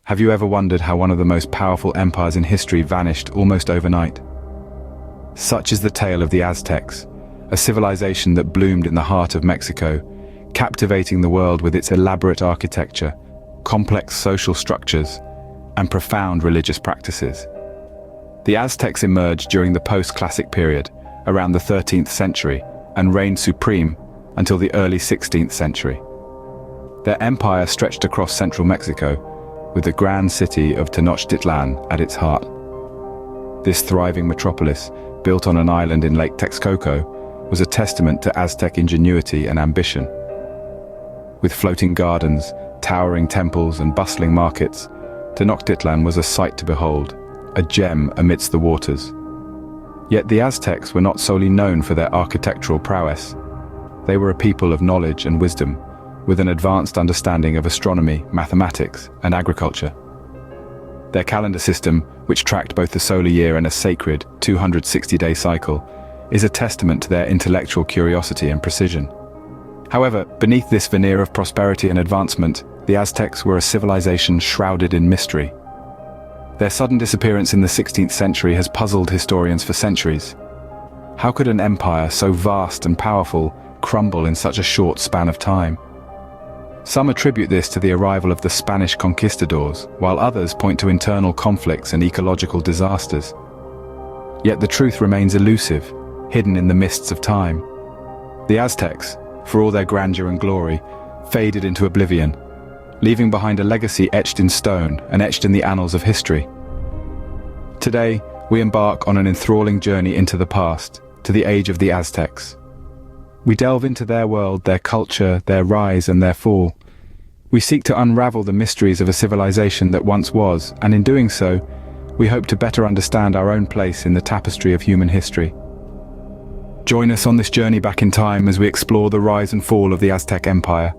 Have you ever wondered how one of the most powerful empires in history vanished almost overnight? Such is the tale of the Aztecs, a civilization that bloomed in the heart of Mexico, captivating the world with its elaborate architecture, complex social structures, and profound religious practices. The Aztecs emerged during the post-classic period, around the 13th century, and reigned supreme until the early 16th century. Their empire stretched across central Mexico, with the grand city of Tenochtitlan at its heart. This thriving metropolis, built on an island in Lake Texcoco, was a testament to Aztec ingenuity and ambition. With floating gardens, towering temples, and bustling markets, Tenochtitlan was a sight to behold, a gem amidst the waters. Yet the Aztecs were not solely known for their architectural prowess. They were a people of knowledge and wisdom, with an advanced understanding of astronomy, mathematics, and agriculture. Their calendar system, which tracked both the solar year and a sacred 260-day cycle, is a testament to their intellectual curiosity and precision. However, beneath this veneer of prosperity and advancement, the Aztecs were a civilization shrouded in mystery. Their sudden disappearance in the 16th century has puzzled historians for centuries. How could an empire so vast and powerful crumble in such a short span of time? Some attribute this to the arrival of the Spanish conquistadors, while others point to internal conflicts and ecological disasters. Yet the truth remains elusive, hidden in the mists of time. The Aztecs, for all their grandeur and glory, faded into oblivion, leaving behind a legacy etched in stone and etched in the annals of history. Today, we embark on an enthralling journey into the past, to the age of the Aztecs. We delve into their world, their culture, their rise and their fall. We seek to unravel the mysteries of a civilization that once was, and in doing so, we hope to better understand our own place in the tapestry of human history. Join us on this journey back in time as we explore the rise and fall of the Aztec Empire.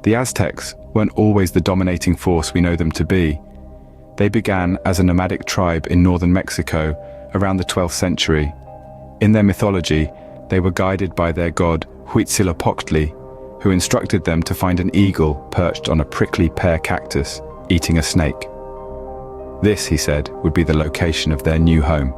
The Aztecs weren't always the dominating force we know them to be. They began as a nomadic tribe in northern Mexico around the 12th century. In their mythology, they were guided by their god Huitzilopochtli, who instructed them to find an eagle perched on a prickly pear cactus, eating a snake. This, he said, would be the location of their new home.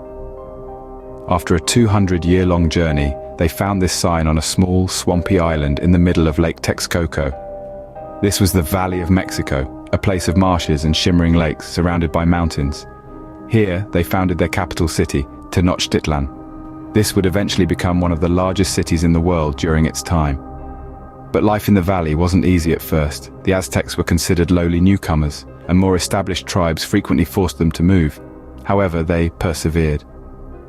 After a 200-year-long journey, they found this sign on a small, swampy island in the middle of Lake Texcoco. This was the Valley of Mexico, a place of marshes and shimmering lakes surrounded by mountains. Here, they founded their capital city, Tenochtitlan. This would eventually become one of the largest cities in the world during its time. But life in the valley wasn't easy at first. The Aztecs were considered lowly newcomers, and more established tribes frequently forced them to move. However, they persevered.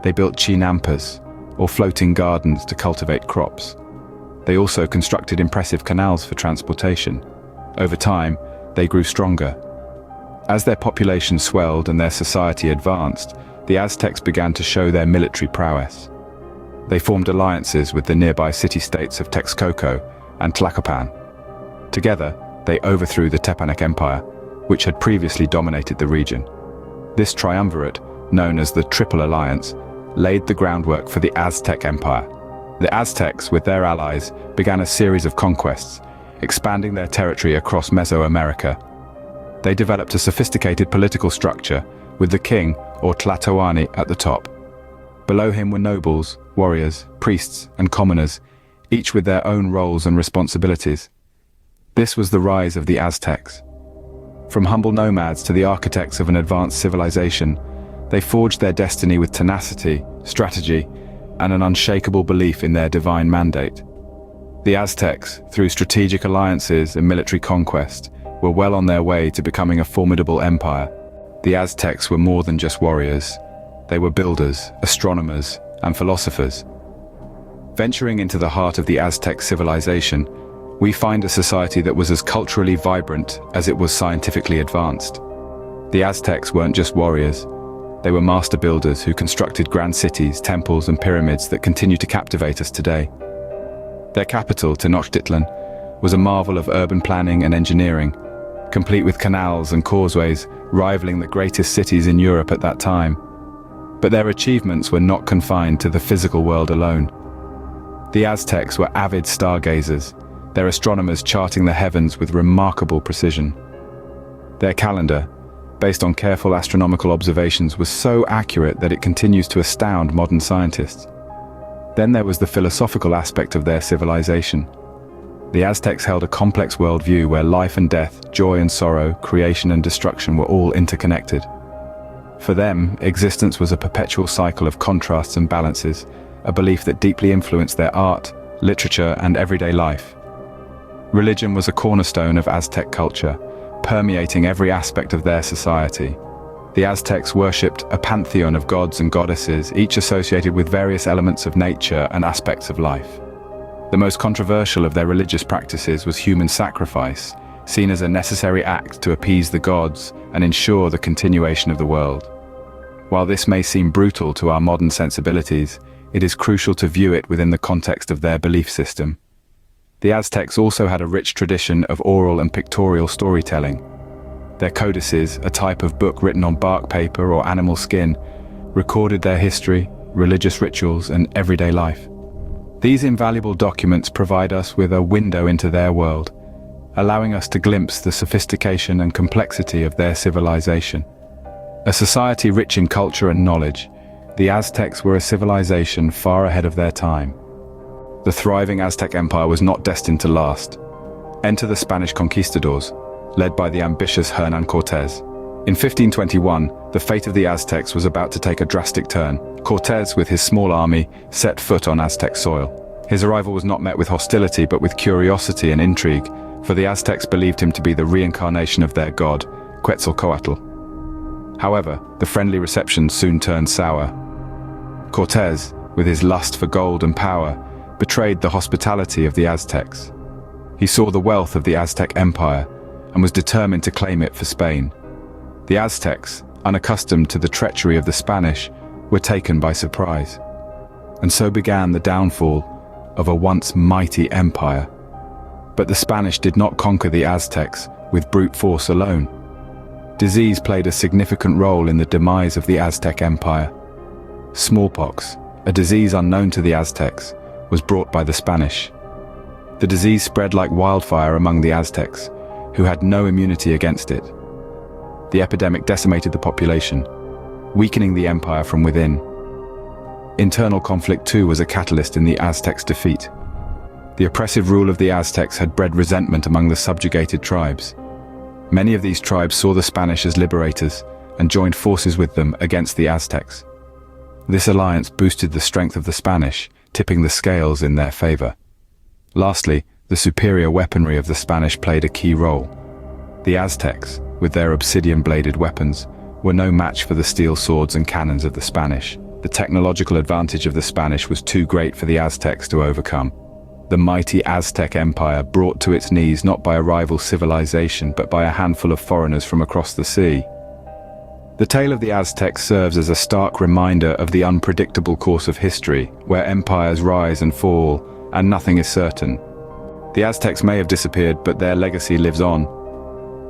They built chinampas, or floating gardens to cultivate crops. They also constructed impressive canals for transportation. Over time, they grew stronger. As their population swelled and their society advanced, the Aztecs began to show their military prowess. They formed alliances with the nearby city-states of Texcoco and Tlacopan. Together, they overthrew the Tepanec Empire, which had previously dominated the region. This triumvirate, known as the Triple Alliance, laid the groundwork for the Aztec Empire. The Aztecs, with their allies, began a series of conquests, expanding their territory across Mesoamerica. They developed a sophisticated political structure, with the king, or Tlatoani, at the top. Below him were nobles, warriors, priests, and commoners, each with their own roles and responsibilities. This was the rise of the Aztecs. From humble nomads to the architects of an advanced civilization, they forged their destiny with tenacity, strategy, and an unshakable belief in their divine mandate. The Aztecs, through strategic alliances and military conquest, were well on their way to becoming a formidable empire. The Aztecs were more than just warriors. They were builders, astronomers, and philosophers. Venturing into the heart of the Aztec civilization, we find a society that was as culturally vibrant as it was scientifically advanced. The Aztecs weren't just warriors. They were master builders who constructed grand cities, temples, and pyramids that continue to captivate us today. Their capital, Tenochtitlan, was a marvel of urban planning and engineering, complete with canals and causeways rivaling the greatest cities in Europe at that time. But their achievements were not confined to the physical world alone. The Aztecs were avid stargazers, their astronomers charting the heavens with remarkable precision. Their calendar, based on careful astronomical observations, was so accurate that it continues to astound modern scientists. Then there was the philosophical aspect of their civilization. The Aztecs held a complex worldview where life and death, joy and sorrow, creation and destruction were all interconnected. For them, existence was a perpetual cycle of contrasts and balances, a belief that deeply influenced their art, literature, and everyday life. Religion was a cornerstone of Aztec culture, permeating every aspect of their society. The Aztecs worshipped a pantheon of gods and goddesses, each associated with various elements of nature and aspects of life. The most controversial of their religious practices was human sacrifice, seen as a necessary act to appease the gods and ensure the continuation of the world. While this may seem brutal to our modern sensibilities, it is crucial to view it within the context of their belief system. The Aztecs also had a rich tradition of oral and pictorial storytelling. Their codices, a type of book written on bark paper or animal skin, recorded their history, religious rituals, and everyday life. These invaluable documents provide us with a window into their world, allowing us to glimpse the sophistication and complexity of their civilization. A society rich in culture and knowledge, the Aztecs were a civilization far ahead of their time. The thriving Aztec Empire was not destined to last. Enter the Spanish conquistadors, led by the ambitious Hernán Cortés. In 1521, the fate of the Aztecs was about to take a drastic turn. Cortés, with his small army, set foot on Aztec soil. His arrival was not met with hostility but with curiosity and intrigue, for the Aztecs believed him to be the reincarnation of their god, Quetzalcoatl. However, the friendly reception soon turned sour. Cortés, with his lust for gold and power, betrayed the hospitality of the Aztecs. He saw the wealth of the Aztec Empire and was determined to claim it for Spain. The Aztecs, unaccustomed to the treachery of the Spanish, were taken by surprise. And so began the downfall of a once mighty empire. But the Spanish did not conquer the Aztecs with brute force alone. Disease played a significant role in the demise of the Aztec Empire. Smallpox, a disease unknown to the Aztecs, was brought by the Spanish. The disease spread like wildfire among the Aztecs, who had no immunity against it. The epidemic decimated the population, weakening the empire from within. Internal conflict too was a catalyst in the Aztecs' defeat. The oppressive rule of the Aztecs had bred resentment among the subjugated tribes. Many of these tribes saw the Spanish as liberators and joined forces with them against the Aztecs. This alliance boosted the strength of the Spanish, tipping the scales in their favor. Lastly, the superior weaponry of the Spanish played a key role. The Aztecs, with their obsidian-bladed weapons, were no match for the steel swords and cannons of the Spanish. The technological advantage of the Spanish was too great for the Aztecs to overcome. The mighty Aztec Empire brought to its knees not by a rival civilization but by a handful of foreigners from across the sea. The tale of the Aztecs serves as a stark reminder of the unpredictable course of history, where empires rise and fall, and nothing is certain. The Aztecs may have disappeared, but their legacy lives on.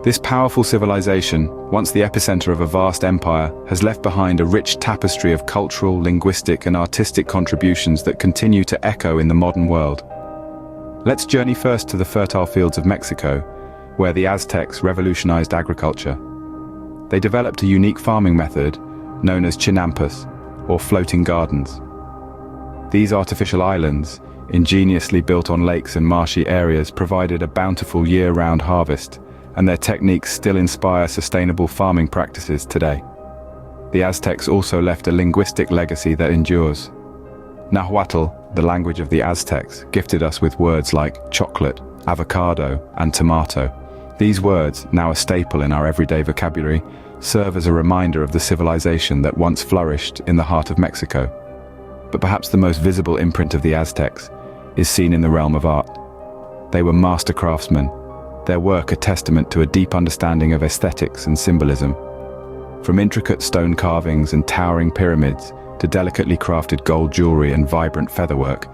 This powerful civilization, once the epicenter of a vast empire, has left behind a rich tapestry of cultural, linguistic, and artistic contributions that continue to echo in the modern world. Let's journey first to the fertile fields of Mexico, where the Aztecs revolutionized agriculture. They developed a unique farming method known as chinampas, or floating gardens. These artificial islands, ingeniously built on lakes and marshy areas, provided a bountiful year-round harvest, and their techniques still inspire sustainable farming practices today. The Aztecs also left a linguistic legacy that endures. Nahuatl, the language of the Aztecs, gifted us with words like chocolate, avocado, and tomato. These words, now a staple in our everyday vocabulary, serve as a reminder of the civilization that once flourished in the heart of Mexico. But perhaps the most visible imprint of the Aztecs is seen in the realm of art. They were master craftsmen, their work a testament to a deep understanding of aesthetics and symbolism. From intricate stone carvings and towering pyramids to delicately crafted gold jewelry and vibrant featherwork,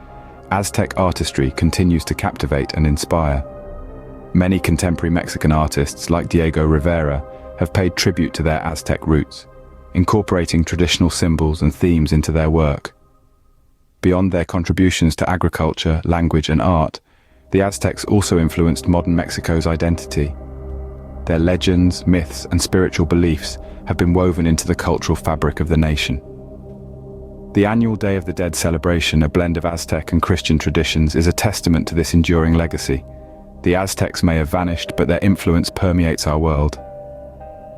Aztec artistry continues to captivate and inspire. Many contemporary Mexican artists, like Diego Rivera, have paid tribute to their Aztec roots, incorporating traditional symbols and themes into their work. Beyond their contributions to agriculture, language, and art, the Aztecs also influenced modern Mexico's identity. Their legends, myths, and spiritual beliefs have been woven into the cultural fabric of the nation. The annual Day of the Dead celebration, a blend of Aztec and Christian traditions, is a testament to this enduring legacy. The Aztecs may have vanished, but their influence permeates our world.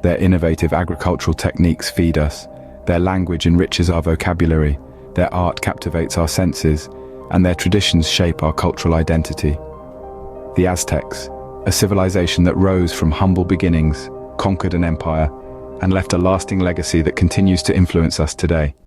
Their innovative agricultural techniques feed us, their language enriches our vocabulary, their art captivates our senses, and their traditions shape our cultural identity. The Aztecs, a civilization that rose from humble beginnings, conquered an empire, and left a lasting legacy that continues to influence us today.